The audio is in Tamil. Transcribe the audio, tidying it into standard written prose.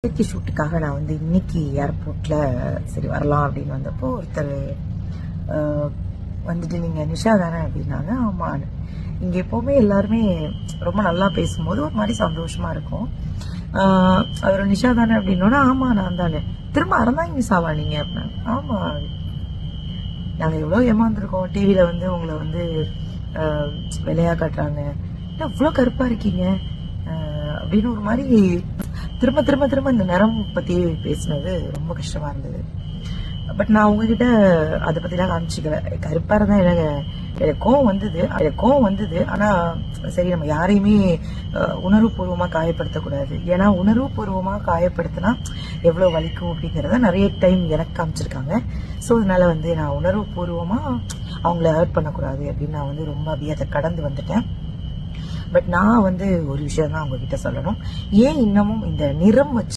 இன்றைக்கி ஷூட்டுக்காக நான் வந்து இன்னைக்கு ஏர்போர்ட்ல சரி வரலாம் அப்படின்னு வந்தப்போ ஒருத்தர் வந்துட்டு நீங்கள் நிஷா தானே அப்படின்னாங்க. ஆமாம், இங்கே எப்போவுமே எல்லாருமே ரொம்ப நல்லா பேசும்போது ஒரு மாதிரி சந்தோஷமா இருக்கும். அவர் நிஷா தானே அப்படின்னோன்னா ஆமாம் நான் தானே. திரும்ப அறந்தாங்க நிஷாவா நீங்கள் அப்படின்னாங்க. ஆமாம், நாங்கள் எவ்வளோ ஏமாந்துருக்கோம். டிவியில் வந்து உங்களை வந்து விலையா காட்டுறாங்க, இவ்வளோ கருப்பாக இருக்கீங்க அப்படின்னு ஒரு மாதிரி திரும்ப திரும்ப திரும்ப இந்த நிறம் பற்றி பேசினது ரொம்ப கஷ்டமாக இருந்தது. பட் நான் உங்ககிட்ட அதை பற்றிலாம் காமிச்சிக்கல. கருப்பாக இருந்தால் எனக்கு கோவம் வந்தது. ஆனால் சரி, நம்ம யாரையுமே உணர்வுபூர்வமாக காயப்படுத்தக்கூடாது. ஏன்னா உணர்வுபூர்வமாக காயப்படுத்தினா எவ்வளோ வலிக்கும் அப்படிங்கிறத நிறைய டைம் எனக்கு காமிச்சிருக்காங்க. ஸோ அதனால வந்து நான் உணர்வுபூர்வமாக அவங்கள ஹர்ட் பண்ணக்கூடாது அப்படின்னு நான் வந்து ரொம்ப அப்படியே அதை கடந்து வந்துட்டேன். பட் நான் வந்து ஒரு விஷயம் தான் உங்ககிட்ட சொல்லணும். ஏன் இன்னமும் இந்த நிறம் வச்சு